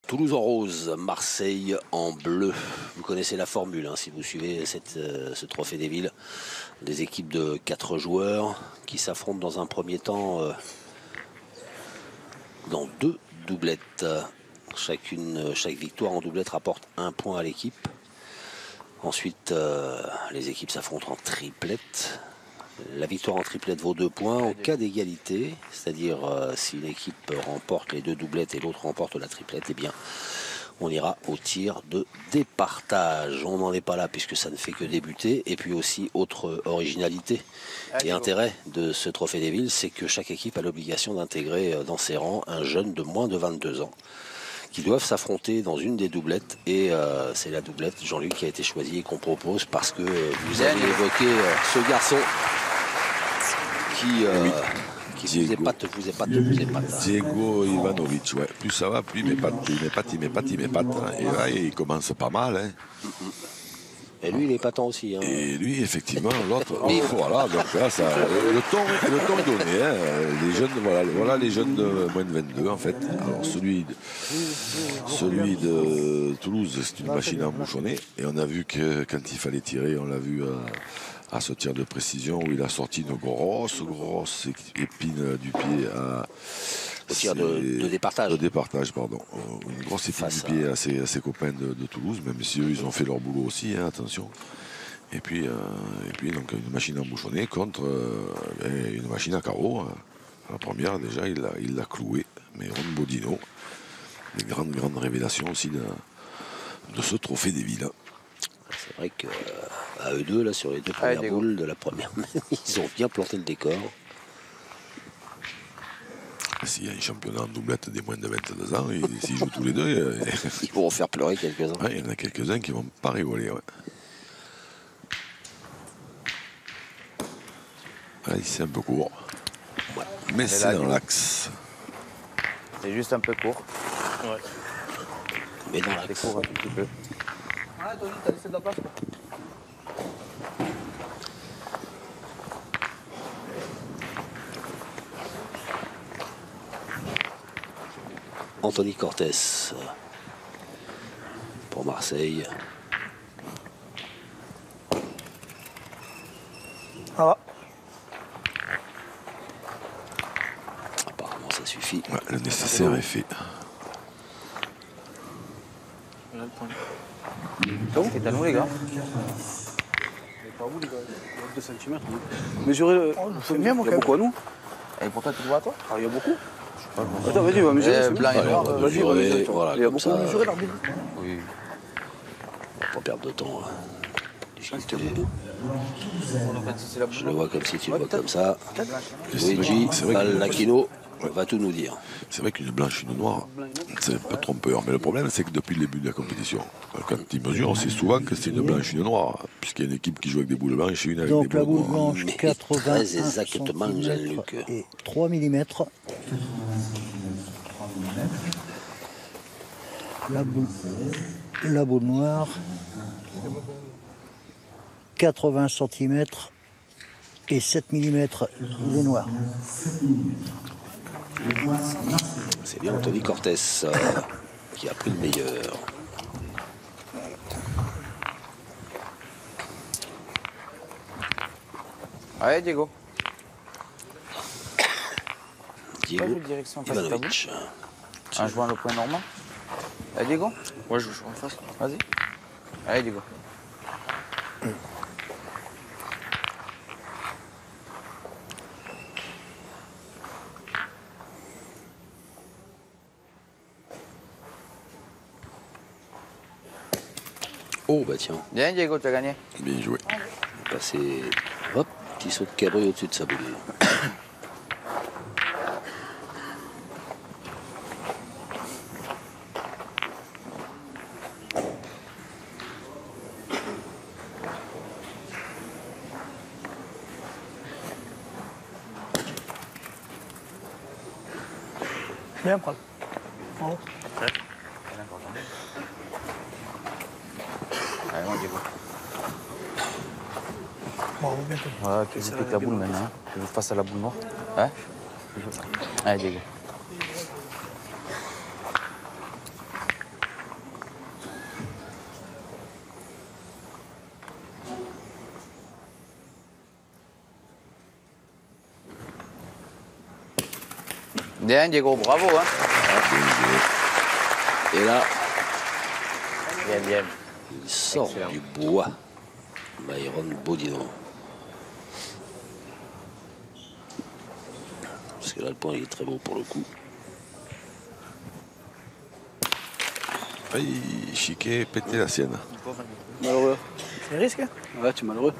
Toulouse en rose, Marseille en bleu. Vous connaissez la formule hein, si vous suivez ce trophée des villes. Des équipes de 4 joueurs qui s'affrontent dans un premier temps dans 2 doublettes. Chaque victoire en doublette rapporte 1 point à l'équipe. Ensuite, les équipes s'affrontent en triplette. La victoire en triplette vaut 2 points. En cas d'égalité, c'est-à-dire si une équipe remporte les 2 doublettes et l'autre remporte la triplette, eh bien, on ira au tir de départage. On n'en est pas là puisque ça ne fait que débuter. Et puis aussi, autre originalité et intérêt de ce trophée des villes, c'est que chaque équipe a l'obligation d'intégrer dans ses rangs un jeune de moins de 22 ans qui doivent s'affronter dans une des doublettes. Et c'est la doublette, Jean-Luc, qui a été choisie et qu'on propose parce que vous avez évoqué ce garçon qui vous épate. Diego Ivanovic, ouais. Plus ça va, plus il m'épate. Hein. Et là, il commence pas mal. Hein. Et lui, il est épatant aussi. Hein. Et lui, effectivement, l'autre. Voilà, donc là, ça, le ton est donné. Hein. Les jeunes, voilà les jeunes de moins de 22, en fait. Alors, celui de Toulouse, c'est une machine à embouchonner. Et on a vu que quand il fallait tirer, on l'a vu à ce tir de précision où il a sorti une grosse épine du pied au tir de départage. De départage, pardon. Une grosse épine du pied à ses copains de Toulouse, même si eux, ils ont fait leur boulot aussi, hein, attention. Et puis donc, une machine à embouchonner contre une machine à carreaux. Hein. La première, déjà, il l'a cloué. Mais Ron Bodino, des grandes révélations aussi de ce trophée des villes. C'est vrai qu'à eux deux, là, sur les 2 premières boules de la première, ils ont bien planté le décor. S'il y a un championnat en doublette des moins de 22 ans, s'ils jouent tous les deux... ils vont faire pleurer quelques-uns. Ouais, il y en a quelques-uns qui ne vont pas rigoler. Ouais. C'est un peu court. Ouais. Mais c'est dans l'axe. C'est juste un peu court. Ouais. Mais dans l'axe. C'est court un petit peu. Ah, Tony, t'as laissé de la place, quoi. Anthony Cortés pour Marseille. Ça va. Apparemment, ça suffit. Ouais, le nécessaire est fait. Voilà le point. C'est à nous, les gars. Pas vous, les gars. 2 cm. Mesurez. C'est bien, mon il y a beaucoup à nous. Et pourquoi tu le vois à toi? Ah, il y a beaucoup. Attends, vas-y, va mesurer. Blanc et noir. Vas-y, va mesurer. Voilà, Il y a comme beaucoup ça, à mesurer, l'arbitre. Oui. On va pas perdre de temps. Discuter. C'est la Je le vois comme si tu le vois comme ça. C'est Luigi, vrai que Lacchino va tout nous dire. C'est vrai qu'une blanche et une noire, c'est un peu trompeur. Mais le problème, c'est que depuis le début de la compétition, quand ils mesurent, on sait souvent que c'est une blanche et une noire, puisqu'il y a une équipe qui joue avec des boules blanches et une avec Donc des la boules boule noires. blanche, 80 très exactement, Jean-Luc. et 3 mm. La boule noire, 80 cm et 7 mm le noir. C'est bien Anthony Cortés qui a pris le meilleur. Allez, Diego. Diego Direction face à ta boule. Ivanovic. En jouant le point normand. Allez, Diego. Ouais, je joue en face. Vas-y. Allez, Diego. Oh bah tiens, Bien, Diego, tu as gagné. Bien joué. passer, hop, petit saut de cabré au-dessus de sa boule. Bien, prends. En haut. Allez, moi, Diego. Bon, bientôt. Ouais, tu joues avec la boule maintenant. Hein. Tu joues face à la boule noire. Hein? Allez, Diego. Bien, Diego, bravo. Hein. Ah, bien joué. Et là, Bien, bien. il sort Excellent. du bois. Myron Bodino. Parce que là, le point, il est très beau pour le coup. Aïe, Chiquet, pété la sienne. Malheureux. C'est risque. Ouais, tu es malheureux.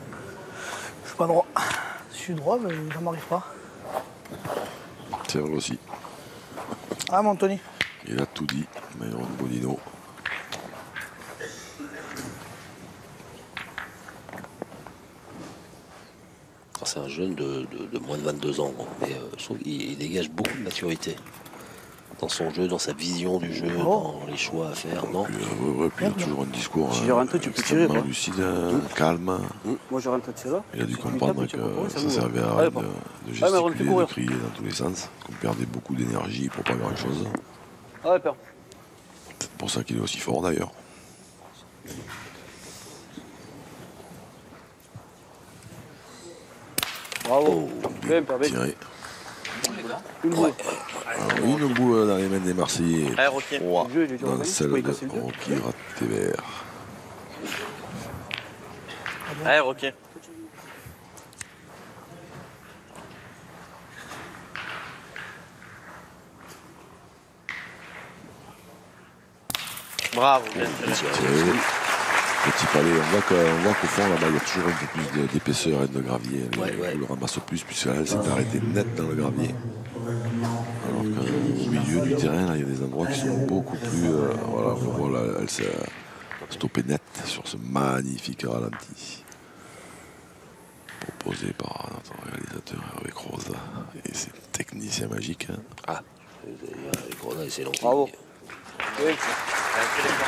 Je suis pas droit. Je suis droit, mais ça m'arrive pas. C'est vrai aussi. Ah, mon Anthony. Il a tout dit, Myron Bodino. C'est un jeune de moins de 22 ans, mais je trouve qu'il dégage beaucoup de maturité dans son jeu, dans sa vision du jeu, dans les choix à faire. Non, Puis, puis il a toujours un discours Si je rentre, tu peux tirer, extrêmement quoi. lucide, calme. Moi, je rentre de tirer. Il a dû comprendre que ça servait à rien de mais on fait gesticuler, de courir. crier dans tous les sens, qu'on perdait beaucoup d'énergie pour pas grand-chose. Ah ouais, père. C'est pour ça qu'il est aussi fort d'ailleurs. Bravo. Bien, père. Bien. Tiré. Une boule. Alors, une boule dans les mains des Marseillais. Allez, Rocky. 3 Le jeu, il est dur à dans gagner, celle tu peux y de casser le jeu. Rocky Rattever. Allez, Rocky. Bravo, bien tiré. Tiré. Petit palais, on voit qu'au fond là-bas il y a toujours un peu plus d'épaisseur et de gravier. Ouais. On le ramasse plus puisqu'elle s'est arrêtée net dans le gravier. Alors qu'au milieu du terrain, là, il y a des endroits qui sont beaucoup plus. Voilà, on voit là, elle s'est stoppée net sur ce magnifique ralenti. Proposé par notre réalisateur Hervé Croza et ses techniciens magiques. Hein. ah, les grenades et ses lentilles. Bravo. Oui. Allez, fais les points.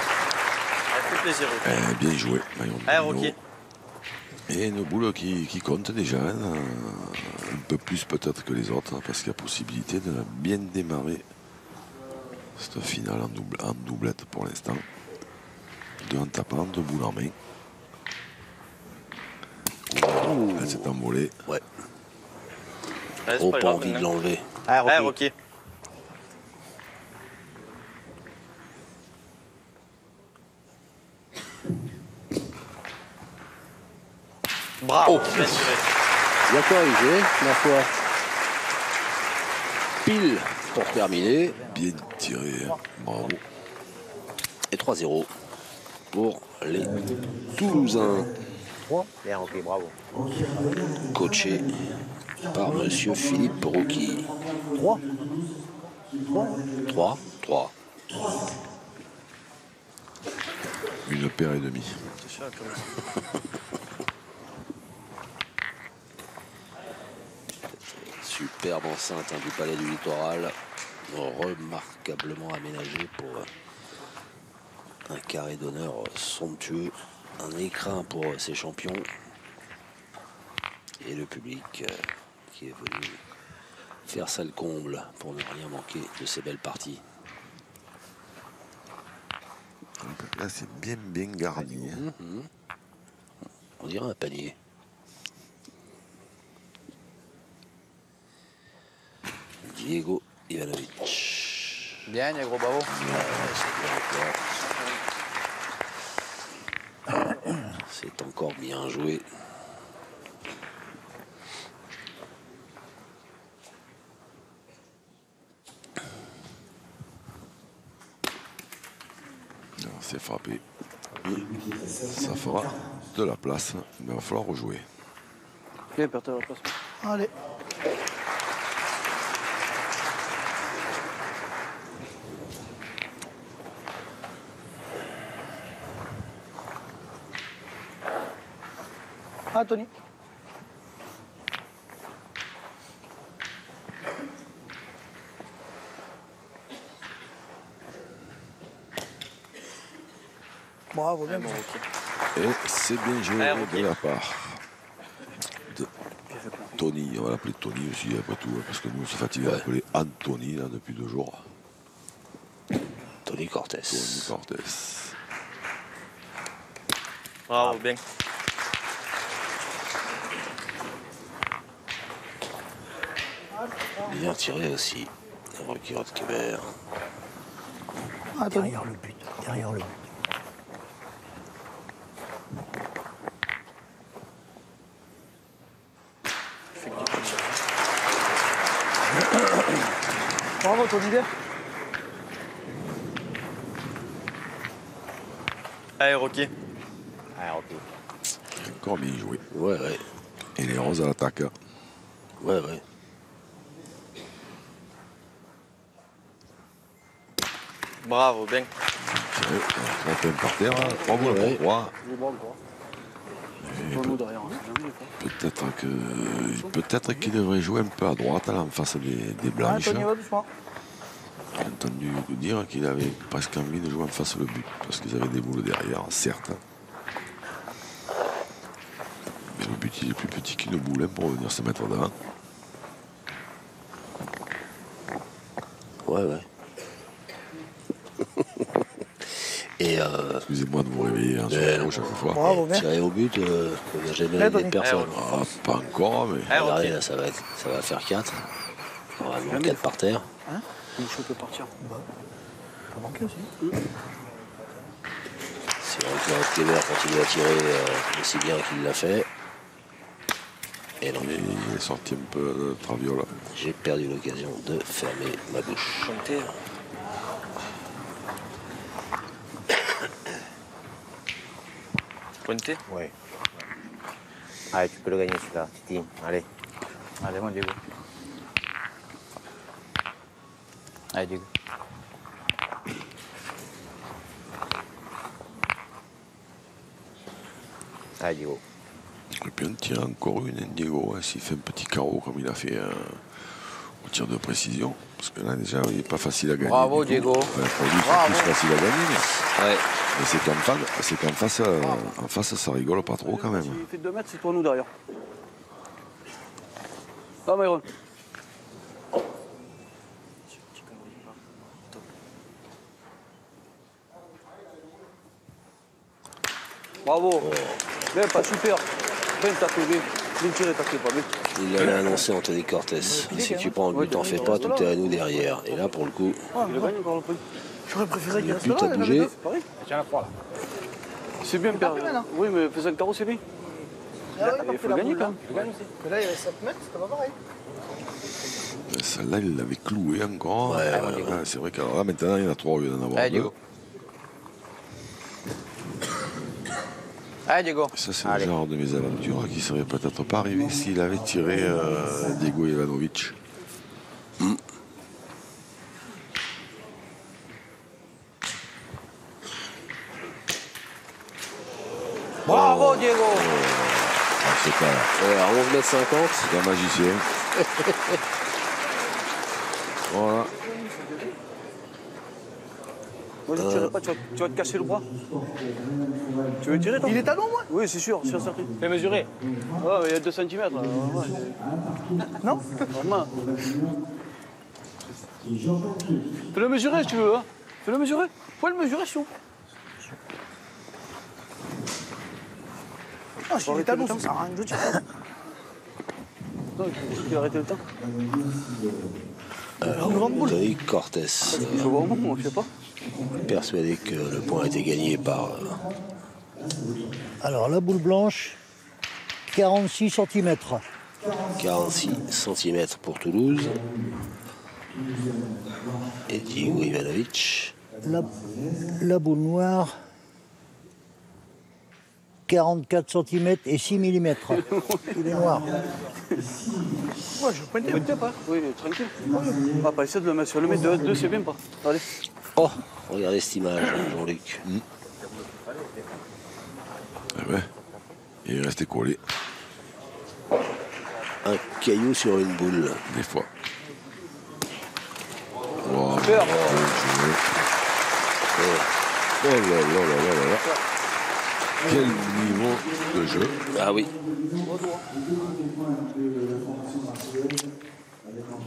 Allez, fais plaisir, Rocky. Bien joué, Myron Allez, Bodino. Rocky. Et une boule qui compte déjà, hein, un peu plus peut-être que les autres, hein, parce qu'il y a possibilité de bien démarrer cette finale en doublette pour l'instant. Deux en tapant, deux boules en main. Elle s'est envolée. Ouais, Allez, trop c'est pas grave, envie de maintenant. l'enlever. Allez, Rocky. Bravo, bien tiré. Bien corrigé, ma foi. Pile pour terminer. Bien tiré, hein. Bravo. Et 3-0 pour les Toulousains, Bien, Rocky, bravo. coachés par monsieur Philippe Rouki. 3. 3. Une paire et demie. Superbe enceinte, hein, du Palais du Littoral, remarquablement aménagé pour un carré d'honneur somptueux, un écrin pour ses champions et le public qui est venu faire ça le comble pour ne rien manquer de ces belles parties. Donc là, c'est bien garni. Hein. On dirait un panier. Diego Ivanovic. Bien, Diego, bravo. C'est encore bien joué. C'est frappé. Ça fera de la place, mais il va falloir rejouer. Viens, père, t'as la place. Allez. Anthony. Bravo, bien. Et c'est bien joué de la part de Tony. On va l'appeler Tony aussi, après tout, parce que nous, on se fatigue à l'appeler Anthony là, depuis 2 jours. Tony Cortés. Tony Cortés. Bravo, bien. Bien tiré aussi. Rocky Rothkeber. Ah, derrière le but. Derrière le but. Bravo, ton idée. Allez, Rocky. Allez, Rocky. Encore bien joué. Ouais, ouais. Et les roses à l'attaque. Ouais, ouais. Bravo, bien. Trompé par terre, 3 boules Ouais. pour 3. Je vois encore. C'est pas nous derrière, on sait jamais. Quoi. Peut-être qu'il devrait jouer un peu à droite, là, en face des Ah, blanches. Tony, va doucement. J'ai entendu dire qu'il avait presque envie de jouer en face le but, parce qu'ils avaient des boules derrière, certes. Mais le but, il est plus petit qu'une boule hein, pour venir se mettre devant. Ouais, ouais. Et Excusez-moi de vous réveiller hein, sur la chaque fois. Bravo, bien. tirer au but, j'ai jamais Tony. aidé personne. Ah, pas encore, mais Allez, Regardez, Rocky. là, ça va faire 4. Normalement, 4 par terre. Le show peut partir. Ça a manqué aussi. Si Rocky Rothkeber continue à tirer aussi bien qu'il l'a fait. Et non, il est sorti un peu de traviole. j'ai perdu l'occasion de fermer ma bouche. Comptez. Pointé. Oui. Allez, tu peux le gagner celui-là, Titi. Allez. Allez, mon Diego. Allez, Diego. Allez, Diego. Et puis on tire encore une, Diego, hein, s'il fait un petit carreau comme il a fait au tir de précision. Parce que là, déjà, il n'est pas facile à gagner. Bravo, du tout. Diego. Enfin, pour lui, c'est plus facile à gagner. Ouais. Mais c'est qu'en face, ça rigole pas trop quand même. S'il fait 2 mètres, c'est toi nous derrière. Ah, Myron. Bravo. Bien, pas super. Bien taclé, bien tiré, taclé pas bien. Il l'avait annoncé Anthony Cortés. Si tu prends le but, t'en fais pas, tout est à nous derrière. Et là, pour le coup, Il a gagné encore le prix. J'aurais préféré qu'il le reste but là. a bougé. Pareil. Tiens, la 3 là. C'est bien perdu. plus maintenant. Oui, mais fais un carreau, c'est bien. Il faut gagner quand même. Mais là, il reste 7 mètres, c'était pas pareil. Celle-là, il l'avait cloué encore. Ouais, Ah, c'est vrai qu'alors là, maintenant, il y en a 3 au lieu d'en avoir Allez, 2. Diego. Allez, Diego. Ça, c'est le Allez. genre de mésaventures qui ne serait peut-être pas arrivé s'il avait tiré Diego Ivanovic. Bravo, Diego. Ah, c'est pas à 11 mètres 50. c'est un magicien. Voilà. Moi, je ne tirerai pas, tu vas te casser le bras. Tu veux tirer, toi? Il est talon, moi? Oui, c'est sûr, certain. Fais mesurer. Ouais, il y a 2 cm. Non? Normal. Fais-le mesurer si tu veux. Hein. Fais-le mesurer. Faut le mesurer, si on. Ah, s'il est talon, ça sert à rien de tirer. Non, il a arrêté le temps. Une grande boule. Anthony Cortés. Je vois au moment, je sais pas. Persuadé que le point a été gagné par Alors, la boule blanche, 46 cm. 46 cm pour Toulouse. Et Diego Ivanovic. La boule noire, 44 cm et 6 mm. Il est noir. Ouais, je pointais. Pointez pas. Oui, tranquille. On va pas essayer de le mettre sur le mètre 2, c'est bien pas. Allez. Oh, regardez cette image, Jean-Luc. Eh ouais. Il est resté collé, Un caillou sur une boule. des fois. Wow, Super. bien joué. Oh là là là là là là. Quel niveau de jeu. Ah oui.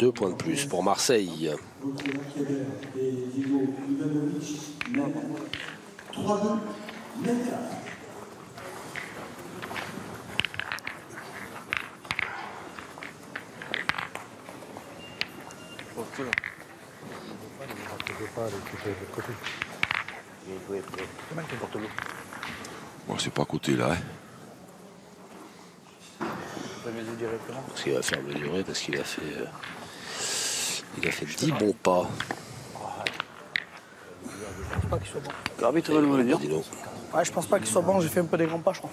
2 points de plus pour Marseille. Bon, c'est pas à côté là. Hein. Parce qu'il va faire mesurer parce qu'il a fait. Il a fait 10 bons pas. Je pense pas qu'il soit bon. L'arbitre va nous le dire. Dis donc. Ouais, je pense pas qu'il soit bon, j'ai fait un peu des grands pas, je crois.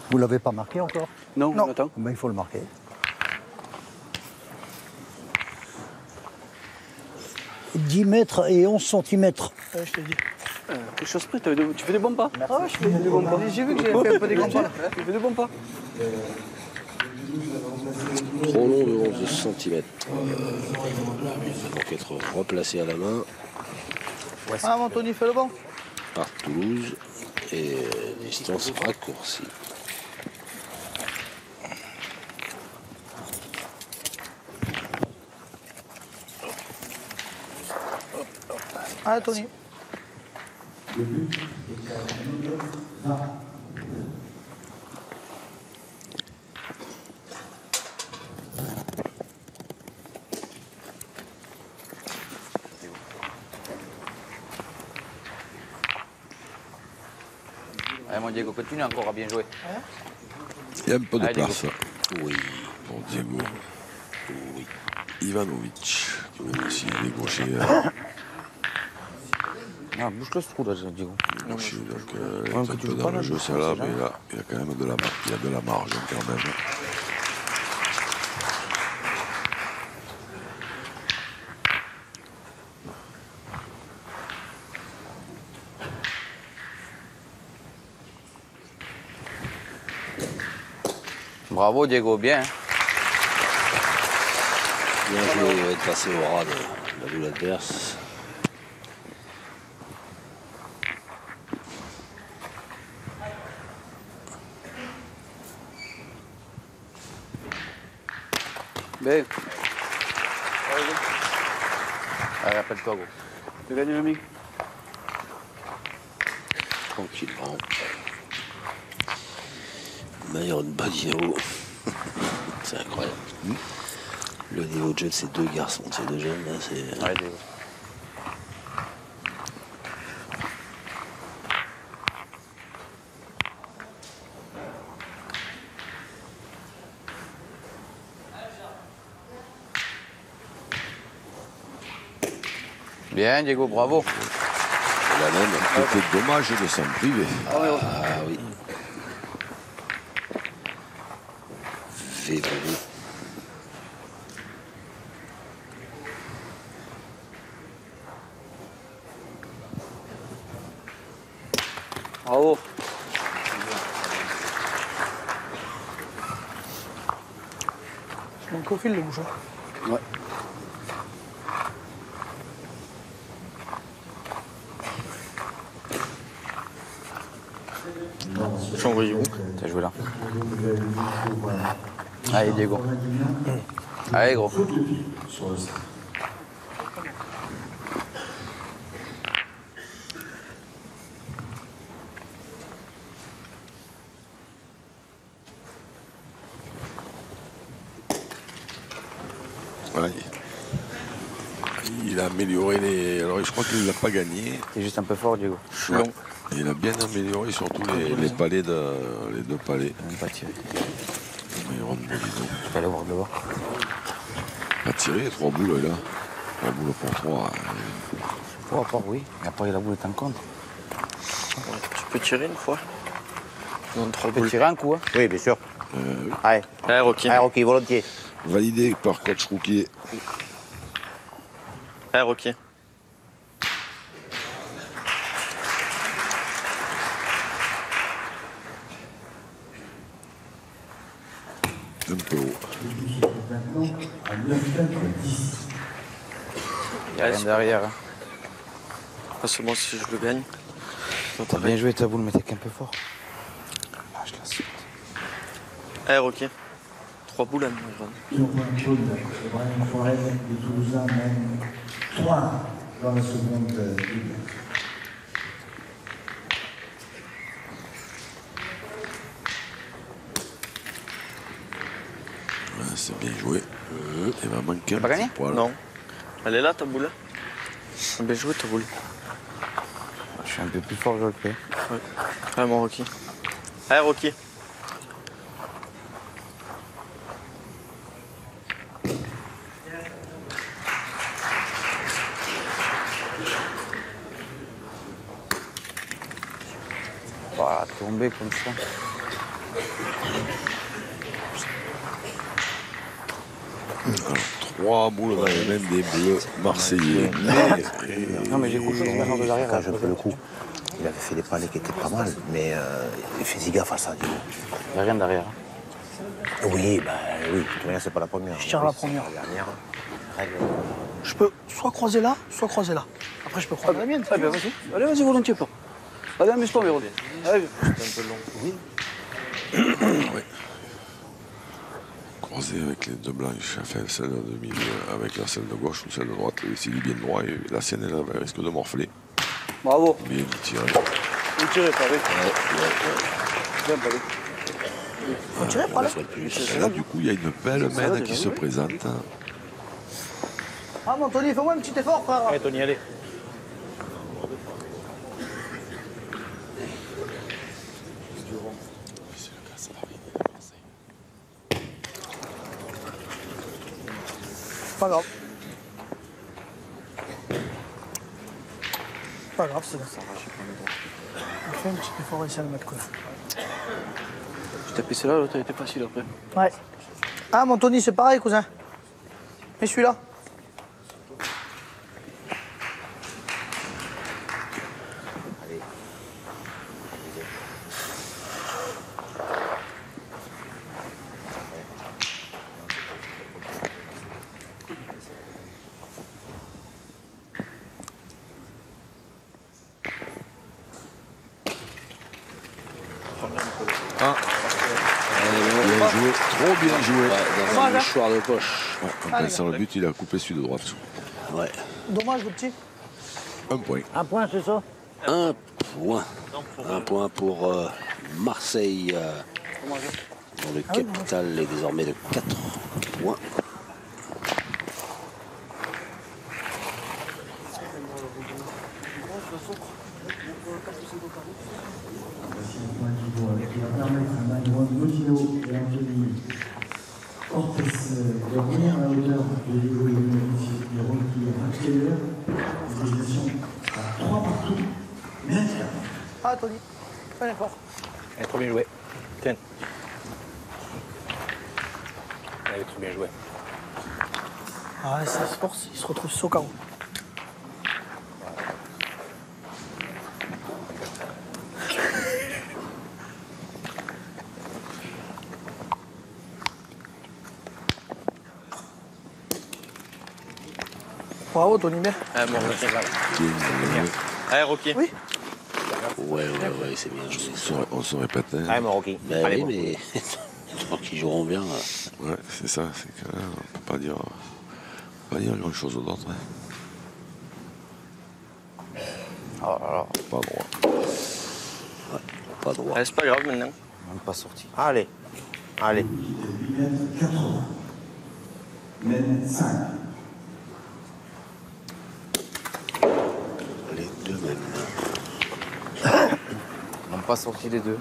Vous l'avez pas marqué encore? Non, Non. on attend. Ben, il faut le marquer. « 10 mètres et 11 centimètres. Ouais, je t'ai dit. Quelque chose près, tu fais des bons pas. Ah ouais, je fais des bons pas. J'ai vu que j'avais fait un peu des grands pas. Là. Tu fais des bons pas. Trop long de 11 cm. Donc être replacé à la main Ah, mon Tony, fais le bon. par Toulouse et distance raccourcie. Ah, Tony. Allez, mon Diego, continue encore à bien jouer. Il y a un peu de Allez, place Oui, pour Diego oui. Ivanovic, qui va aussi débaucher. Ah, bouge-le ce trou là, Diego. Débaucher, donc, que un tu peu joues dans pas, le là, jeu, je ça sais là, jamais. mais là, il y a quand même de la marge, il y a de la marge quand même. Bravo, Diego, bien. Bien joué, il va être passé au ras de la boule adverse. Ben, Allez, appelle-toi, gros. tu gagnes le mic. Tranquillement. Meilleur de Badino. C'est incroyable. Le niveau de jeu de ces deux garçons, de ces deux jeunes, là, c'est. Allez, Diego. Bien, Diego, bravo. La même. C'était dommage de s'en priver. Ah oui. Vévolu. Bravo. Je manque au fil, le bouchon. Ouais. T'as joué là. Allez, Diego. Allez, gros. Ouais. Il a amélioré les. Alors je crois qu'il ne l'a pas gagné. T'es juste un peu fort, Diego. Ouais. Il a bien amélioré surtout les palets les deux palets. Même pas tiré. Il rentre bon, dis donc. Tu peux aller voir dehors. Pas tiré, 3 boules là. 3 boules pour 3. Oh, à part, oui. Mais après, la boule est en contre. Tu peux tirer une fois. Non, 3 Tu peux boules. tirer un coup, hein? Oui, bien sûr. Allez. Allez, Rocky. Allez, Rocky, volontiers. Validé par coach Rouquier. Allez, Rocky. Un peu haut. Il n'y a rien derrière. Hein. Pas seulement si je le gagne. T'as bien joué ta boule, mais t'es qu'un peu fort. Lâche la suite. Allez, Rocky. 3 boules à nous. Brian Forel de Toulousain mène 3 dans la seconde double. Ouais, c'est bien joué. Il va manquer un pas gagné petit poil. Non. Elle est là, ta boule. Bien joué, ta boule. Je suis un peu plus fort que je le fais. Ouais. Allez, mon Rocky. Allez, Rocky. Voilà, tomber comme ça. Alors, 3 boules dans les mains des Bleus marseillais. Non, mais j'ai couché ce matin de l'arrière. Quand je fais le coup, il avait fait des palais qui étaient pas mal, mais il fait gaffe à ça, du coup. Il n'y a rien derrière. Oui, bah oui, de toute manière, c'est pas la première. Je tire la première. La dernière. Règle. Je peux soit croiser là, soit croiser là. Après, je peux croiser la mienne. Très bien, vas-y. Allez, vas-y, volontiers pas. Allez, amuse-toi, Véron. Allez, C'est un peu long. Oui. Ouais. Croisé avec les deux blanches, enfin celle de milieu avec la celle de gauche ou celle de droite. S'il est bien droit, et la sienne elle risque de morfler. bravo. Bien tiré. Vous tirez pas, allez. Bien, allez. Faut tirer par là. Et là, du coup, il y a une belle main qui se présente. Ah, mon Tony, fais-moi un petit effort, frère. Allez, Tony, allez. Pas grave. Pas grave, c'est bon. On fait un petit effort ici à le mettre quoi. Tu t'as pissé là, l'autre, elle était facile après. Ouais. Ah, mon Tony, c'est pareil, cousin. Et celui-là. Bien joué, trop bien joué. Dans un mouchoir de poche. Ouais, en pensant le but, il a coupé celui de droite. Ouais. Dommage, le petit. Un point. Un point, c'est ça? Un point. Un point pour Marseille, dont le capital est désormais de 4 points. Voici un point qui va permettre à Manuel Motino et Anthony Cortés de revenir à la hauteur de Diego et de Rocky extérieur. Égalisation à 3 partout, mais un tir. Ah, Tony, fais un effort. Elle est trop bien jouée. Tiens. Elle est trop bien jouée. Ah, c'est un sport, il se retrouve au carreau. Bravo, Tony, bien. Allez, mon Rocky. Bien joué. Allez, Rocky. Oui. Ouais, c'est bien joué. On se répète. Hein. Allez, mon Rocky. Ben Allez, oui, mais tant qu'ils joueront bien. Ouais, c'est ça. C'est que là, on peut pas dire grand chose d'autre. Hein. Oh là là. Pas droit. Pas droit. Allez, c'est pas grave maintenant. Même pas sorti. Allez. Allez. Depuis mètre 80. Mètre 5. Les deux mêmes. Même pas sorti les deux.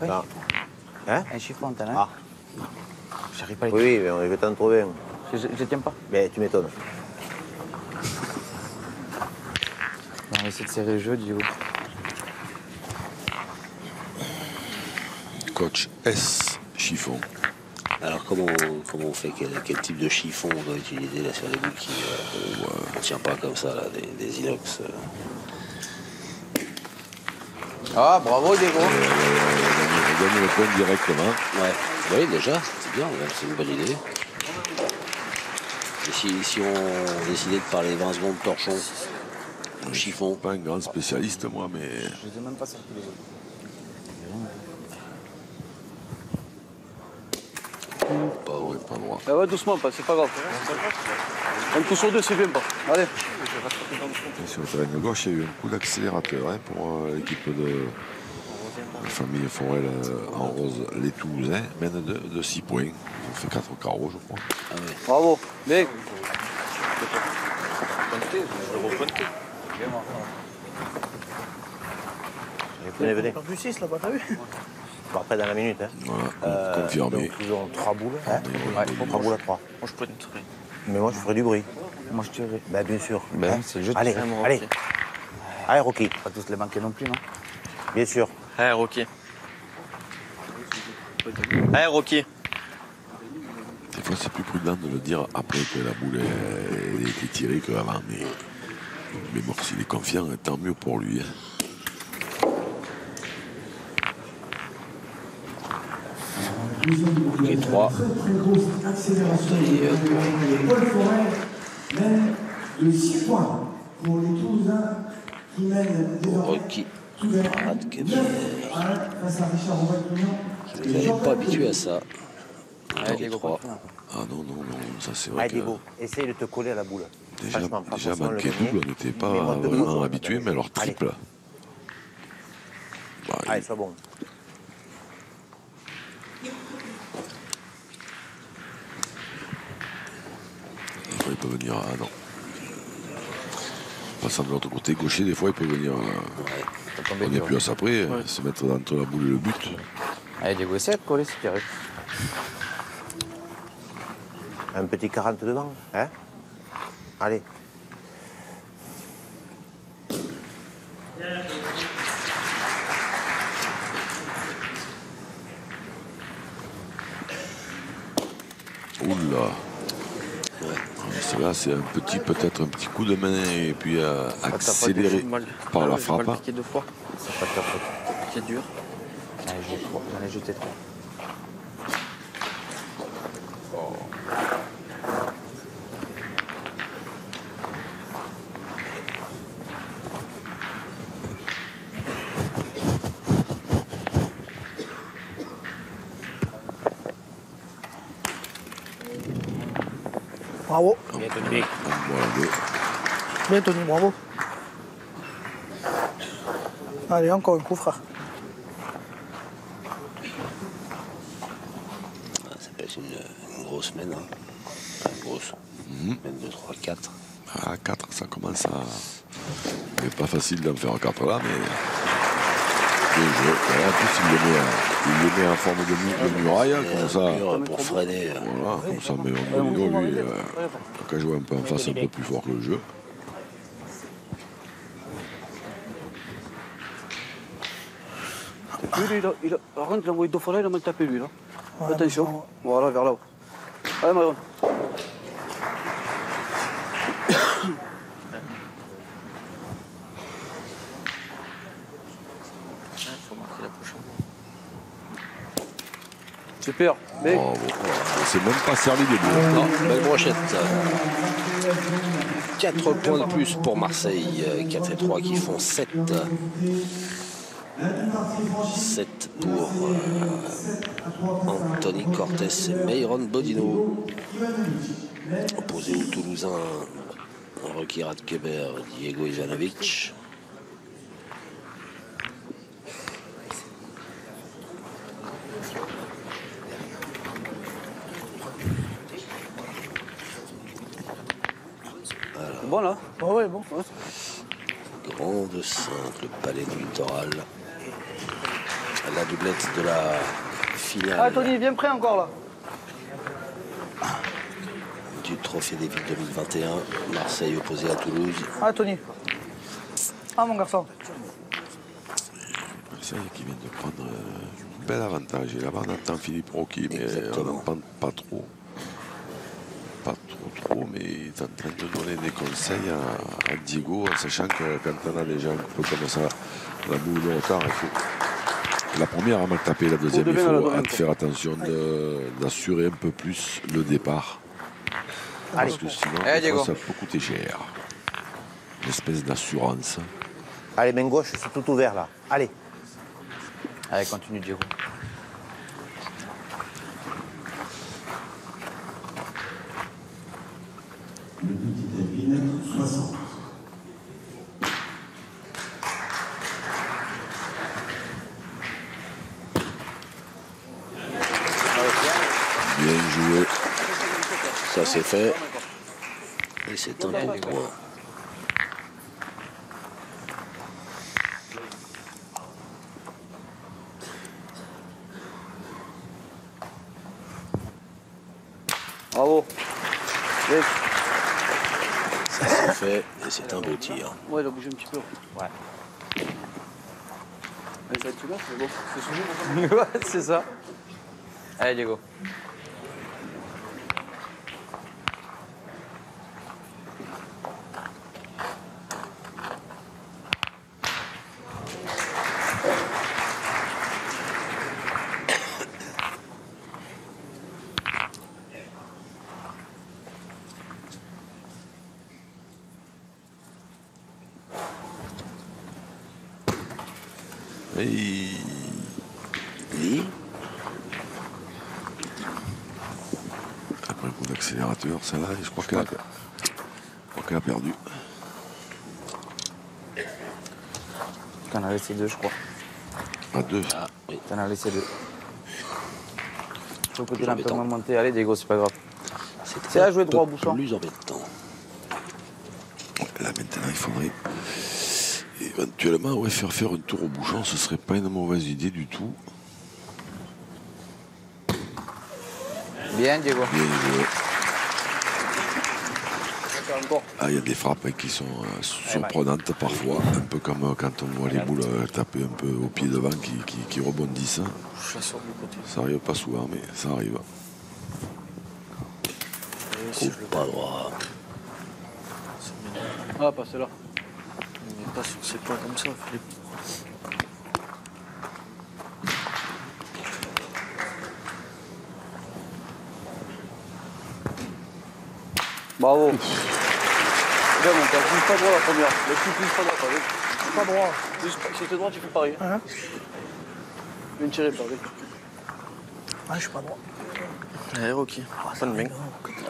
Oui. Ah. Hein? Un chiffon, t'as là. Ah. J'arrive pas à les Oui, mais je vais t'en trouver un. Je tiens pas. Mais tu m'étonnes. On va essayer de serrer le jeu, Diego. Coach S. Chiffon. Alors comment on fait quel type de chiffon on doit utiliser là sur les boules qui ne tient pas comme ça là, des inox Ah, bravo, Diego. On gagne le point directement. Ouais, oui déjà, c'est bien, c'est une bonne idée. Et si on décidait de parler 20 secondes torchon, chiffon. Pas un grand spécialiste moi, mais Je les ai même pas sortis les autres. Pas ouais. pas droit. Ah ouais, doucement, c'est pas grave. Un coup sur deux, c'est bien pas. Allez. Sur le terrain de gauche, il y a eu un coup d'accélérateur hein, pour l'équipe de la famille Forel en rose. Les Toulousains mènent de 6 points. Ils ont fait 4 carreaux, je crois. Ah ouais. Bravo. Bien. Venez, venez. On a perdu 6 là-bas, t'as vu? Bon, après, dans la minute. Hein. Voilà, confirmé. Donc, ils ont 3 boules. Hein. Ouais, 3 boules à 3. Moi, je peux te tirer. Mais moi, je ferai du bruit. Moi, je tirerai. Ben, bien sûr. Ben, c'est le jeu de Allez, tirer, moi, allez. ok. Allez, Rocky. Pas tous les manquer non plus, non? Bien sûr. Allez, Rocky. Allez, Rocky. Des fois, c'est plus prudent de le dire après que la boule ait été tirée qu'avant. Mais bon, s'il est confiant, tant mieux pour lui. Hein. Et 3. Très grosse accélération de Paul Forel mène de 6 points pour les Toulousains qui mènent désormais Rocky. tout vers 9 Radkeber. à 1 face à Richard Robert-Clignon. Je ne l'avais pas habitué à ça. Allez, Et Diego, 3. Ah non, ça c'est vrai Allez, que Diego. Essaye de te coller à la boule. déjà Franchement, pas manquer forcément le double, on gagner. n'était pas Mais moi, de vraiment gauche, habitué, mais alors allez. triple. Bah, Allez, sois bon. il peut venir. Ah non. Passant de l'autre côté, gaucher, des fois, il peut venir. On est plus à ça près, se mettre entre la boule et le but. Allez, Diego, essaie de coller si tu arrives. Un petit 40 devant. Hein? Allez. Oula. Cela, c'est un petit, peut-être un petit coup de main et puis accéléré par la frappe. J'ai pas le piqué 2 fois. C'est pas de ta faute. Piqué dur. Allez, j'en ai jeté 3. Bravo. Bien, Tony. Voilà, Bien, Tony, bravo. Allez, encore un coup, frère. Ça peut être une grosse semaine. Hein. Enfin, une grosse. Même 2, 3, 4. à 4, ça commence à. C'est pas facile d'en faire 4 là, mais. Bien joué. Et en plus, il le met en forme de muraille, comme ça. Pour freiner. Voilà, comme ça, mais au niveau, lui, il a qu'à jouer un peu en face, un peu plus fort que le jeu. Lui, il a rentre, il a envoyé 2 fois là, il a mal tapé lui là. Attention. Voilà, vers là-haut. Allez, Marion. Faut marquer la prochaine. Super. Mais Bravo. C'est même pas servi de but. Non, belle brochette. 4 points de plus pour Marseille. 4 et 3 qui font 7. 7 pour Anthony Cortés et Meyron Bodino. Opposé aux Toulousains, Rocky Radkeber, Diego Ivanovic. c'est bon là. Ouais, bon. Grande Sainte, le palais du littoral. La doublette de la finale. Ah, Tony, viens prêt encore là. Du Trophée des Villes 2021. Marseille opposé à Toulouse. Ah, Tony. Ah, mon garçon. Ça y est, qui vient de prendre un bel avantage. Et là-bas, on attend Philippe Rocky, mais Exactement. on n'entend pas trop. Pas trop, mais il est en train de donner des conseils à Diego, en sachant que quand on a des gens un peu comme ça, la boule de retard, il faut. La première a mal tapé, la deuxième, il faut faire attention d'assurer un peu plus le départ. Parce que sinon, Allez, des fois, Diego. ça peut coûter cher. Une espèce d'assurance. Allez, main gauche, c'est tout ouvert là. Allez. Allez, continue, Diego. Le but est à 60. Bien joué. Ça c'est fait. Et c'est un bon point. Bravo. Yes. Ça c'est fait. Et c'est un beau tir. Ouais, il a bougé un petit peu. Ouais. Mais ça va être tout c'est bon. C'est soumis, ouais, c'est ça. Allez, Diego. Et... Oui. Après un coup d'accélérateur, celle-là, je crois qu'elle a perdu. T'en as laissé 2, je crois. À 2. Ah oui. T'en as laissé 2. Faut que tu Plus l'as un peu embêtant. moins monté. Allez, Diego, c'est pas grave. C'est C'est à jouer un droit au peu bouchon. plus embêtant. Là maintenant il faudrait éventuellement ouais, faire un tour au bouchon, ce serait pas une mauvaise idée du tout. Bien, Diego. Bien joué. Encore. Ah, il y a des frappes qui sont surprenantes parfois, un peu comme quand on voit les boules taper un peu au pied devant qui rebondissent. Je la sors du côté. Ça arrive pas souvent, mais ça arrive. Et si je le Pas droit. c'est mignon. Ah, pas celle-là. Mais pas sur ces points comme ça, Philippe. Bravo. Bien, mon gars, touche pas droit la première. Le coup, touche pas droit, pas vu. Pas droit. Si t'es droit, tu fais pareil. Hein? Viens tirer, pas vu. Ah, je suis pas droit. Allez, Rocky. Bonne main.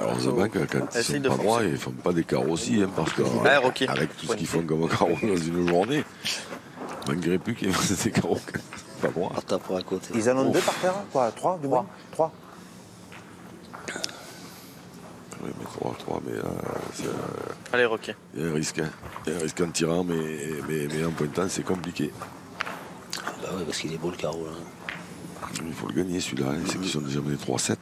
Heureusement que quand ils Essaye sont de pas forcer. droits, ils font pas des carreaux aussi, hein, parce que Ouais, Rocky. avec tout ce qu'ils font comme carreaux dans une journée, malgré plus qu'ils fassent des carreaux pas droits. On tape pour à côté. Ils en ont 2 par terre, quoi 3 du moins 3. Oui, mais 3, mais Allez, Rocky. il y a un risque. Hein. Il y a un risque en tirant, mais en pointant, c'est compliqué. Bah ouais, parce qu'il est beau le carreau là. Il faut le gagner celui-là, hein. C'est qu'ils sont déjà menés 3-7.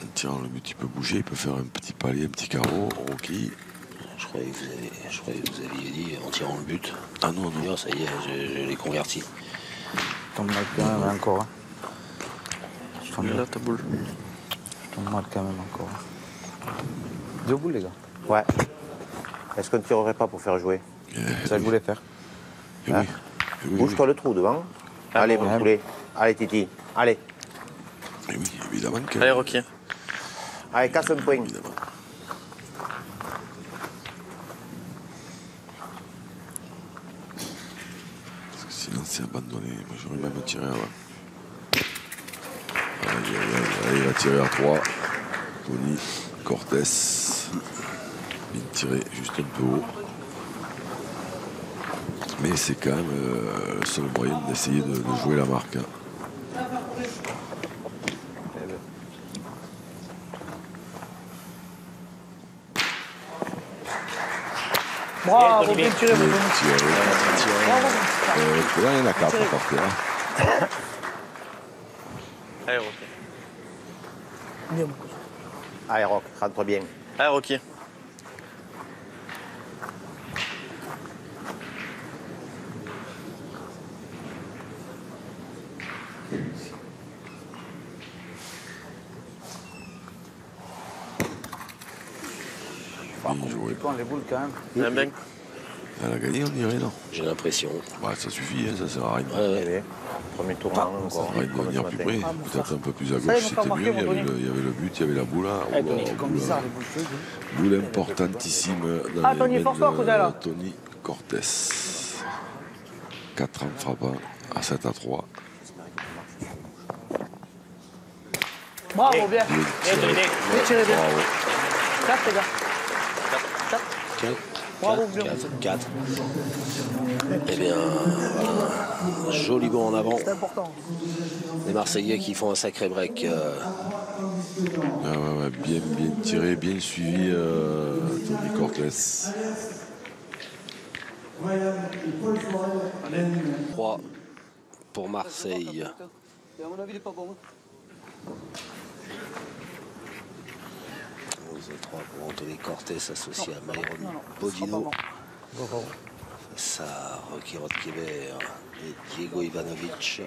En tirant, le but il peut bouger, il peut faire un petit palier, un petit carreau, Rocky. Je croyais que vous aviez dit en tirant le but. Ah non, non. D'ailleurs, ça y est, je l'ai converti. Tombe mal quand même encore. Hein. Je tombe, Elle est là, ta boule. je tombe mal quand même encore. 2 boules, les gars. Ouais. Est-ce qu'on ne tirerait pas pour faire jouer? C'est ça que je voulais faire. Eh oui. Eh oui, Bouge-toi le trou devant. Allez, mon poulet. Allez, Titi. Allez. Eh oui, évidemment que. Allez, Rocky. Allez, casse un point. Évidemment. Parce que sinon c'est abandonné. Moi j'aurais même tiré avant. Allez, il va tirer à 3. Tony, Cortés. Bien tiré, juste un peu haut. Mais c'est quand même le seul moyen d'essayer de jouer la marque. Hein. Bravo, bien tiré, mon Bien Tony. tiré. Là, il y en a 4 à partir. Hein. Allez, Rocky. Bien, mon coach. Allez, Rock, rentre bien. Allez, Rocky. Bien joué. Quand les boules quand même. Bien, bien. Elle a gagné, on dirait, non? J'ai l'impression. Bah, ça suffit, hein, ça sert à rien. Ouais, ouais. Allez, premier tour Ça encore. sert à rien de comme venir ce plus matin. près. Ah, mon Peut-être frère. un peu plus à Ça, gauche, ils m'ont c'était pas mieux. marqué, mon Il y avait le but, il y avait la boule. Là. Eh, Tony, c'est comme bizarre, les boules feuilles. Boule importantissime dans Ah, les Tony, mains force-toi, de cousin, là. Tony Cortés. 4 en frappant à 7 à 3. Bravo, bien. Bien tiré. Bien tiré, bien. Bravo. 4 les gars. 4. Bravo, bien. 4. Eh bien, voilà. Joli bond en avant. C'est important. Les Marseillais qui font un sacré break. Ah ouais, bien tiré, bien suivi, Tony Cortés. 3 pour Marseille. À mon avis, il est pas bon. 11-3 pour Anthony Cortés associé à Myron Bodino. Face à Rocky Rodkever et Diego Ivanovic.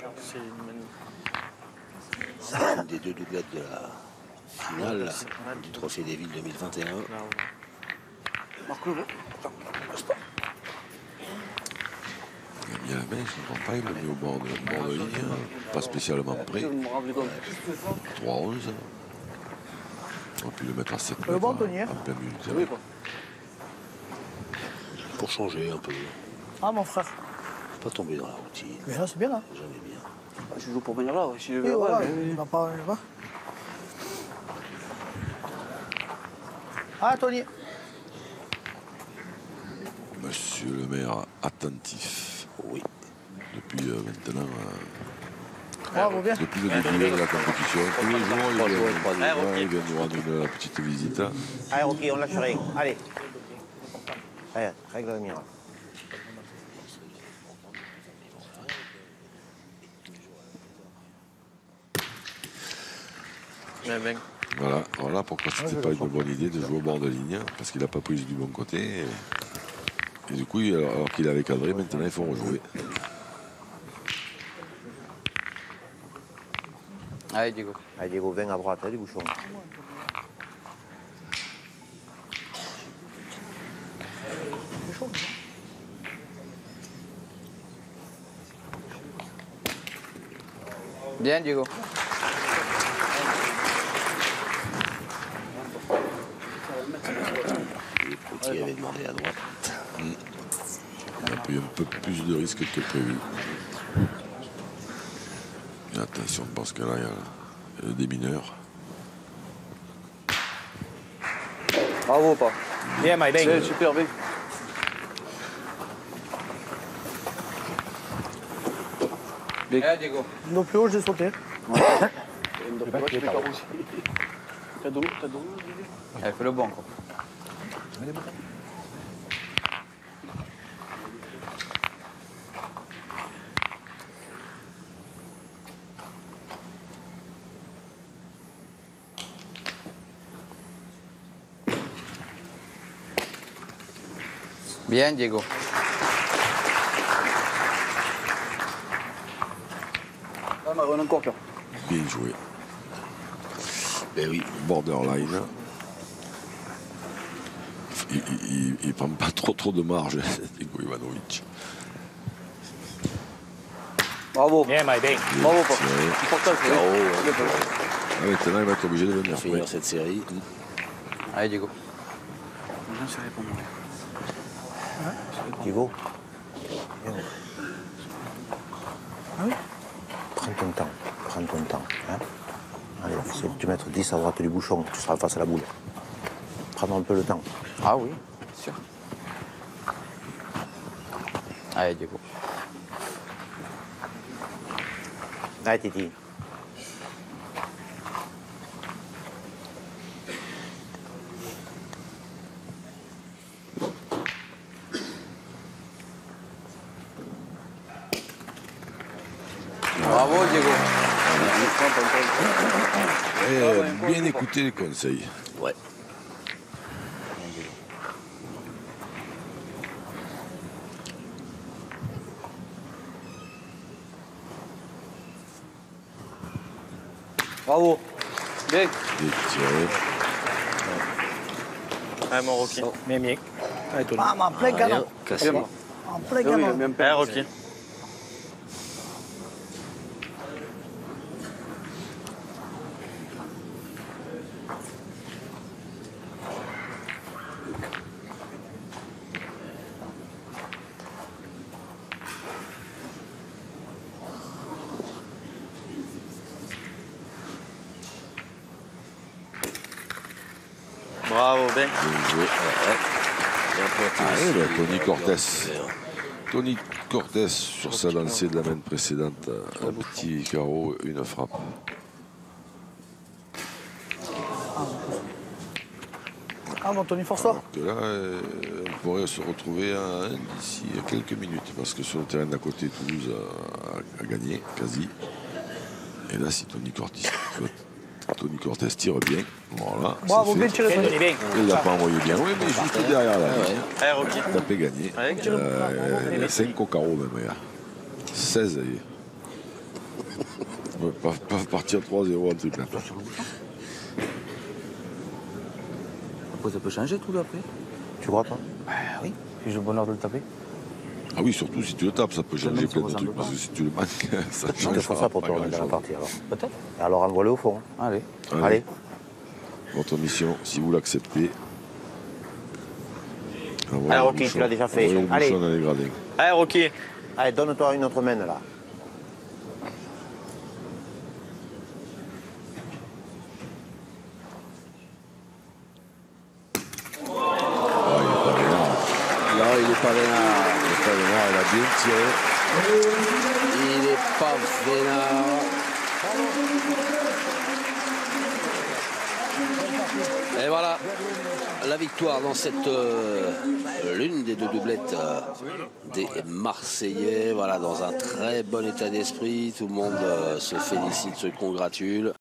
C'est une des deux doublettes de la finale du Trophée des Villes 2021. Marc Levaux. Il a mis la main, je ne comprends pas, il l'a mis au bord de ligne, pas spécialement près. 3-11. On a pu le mettre à 7 mètres bon, Anthony, hein. en plein milieu du terrain. Oui, quoi. Pour changer un peu. Ah, mon frère. Pas tomber dans la routine. Mais là, c'est bien, là. Jamais bien. Je joue pour venir là. Si je Et veux, voilà, ouais, il va pas. Ah, Tony. Monsieur le maire attentif. Oui. Depuis maintenant, Bravo, bien. depuis le début de la compétition, tous les jours, Trois jours, trois nuits. il vient nous rendre une petite visite. Allez, ok, on lâche rien. Allez. Allez, règle la mire. Voilà pourquoi c'était pas une bonne idée de jouer au bord de ligne, parce qu'il n'a pas pris du bon côté. Et du coup, alors qu'il avait cadré, maintenant il faut rejouer. Allez, Diego. Allez, Diego, 20 à droite, allez, bouchon. Bien, Diego. Petit avait demandé à droite. On a pris un peu plus de risques que prévu. Et attention, parce que là, il y a des mineurs. Bravo, pas. Bien, my C'est super bien. Allez, Diego. Non plus haut, j'ai sauté. T'as de l'eau, t'as de l'eau. Allez, fais le bon, quoi. Bien, Diego. Ah, Maron, encore là. Bien joué. Ben oui. Borderline. Il prend pas trop de marge, Diego Ivanovic. Bravo. Bien, my baby. Bravo, pas. Tiré. Important, c'est Ah, maintenant, il va être obligé de venir. Finir Oui. cette série. Allez, Diego. J'en serai pour moi. Diego. Ah oui. Prends ton temps. Prends ton temps. Hein. Allez, essaie de te mettre 10 à droite du bouchon. Tu seras face à la boule. Prends un peu le temps. Ah oui, sûr. Allez, Diego. Allez, Titi. Bravo, Diego. Bien écouter les conseils. Ouais. Bravo. Bien. Bien tiré. Ah, mon Rocky. Bien, bien. Allez, Tony. Ah, mais en plein Rien canon. cassé. En plein Ah oui, il a canon. mis un peu. Allez, Rocky. Bravo, Ben. Bien joué. Allez, Tony Cortez. Tony Cortez sur sa lancée de la main précédente. Un petit carreau, une frappe. Ah bon, Tony, force-toi. Alors que là, on pourrait se retrouver d'ici quelques minutes. Parce que sur le terrain d'à côté, Toulouse a gagné, quasi. Et là, si Tony Cortez tire bien, voilà. Bravo, bien tiré, Tony. Il l'a pas envoyé bien, oui, mais juste derrière là. Allez, Rocky. Tapé gagné. Il y a 5 au carreau même, regarde. 16, on va pas partir 3-0 en triple. Après, ça peut changer tout là après. Tu crois pas? Oui, si j'ai le bonheur de le taper. Ah oui, surtout si tu le tapes, ça peut changer même plein de si on trucs. ressemble Parce que si tu le manques, ça Je te change fais ça pour te remettre dans la partie alors. Peut-être. Alors envoie-le au fond. Allez. Allez. Votre mission, si vous l'acceptez. Allez, Rocky, tu l'as déjà fait. Allez. Dans les gradins. Allez, Rocky. Allez, donne-toi une autre main là. Ah, il est pas vénard. Là, il est pas vénard. Il est pas vénard, il a bien tiré. Il est pas vénard. Et voilà, la victoire dans cette l'une des deux doublettes des Marseillais. Voilà, dans un très bon état d'esprit. Tout le monde se félicite, se congratule.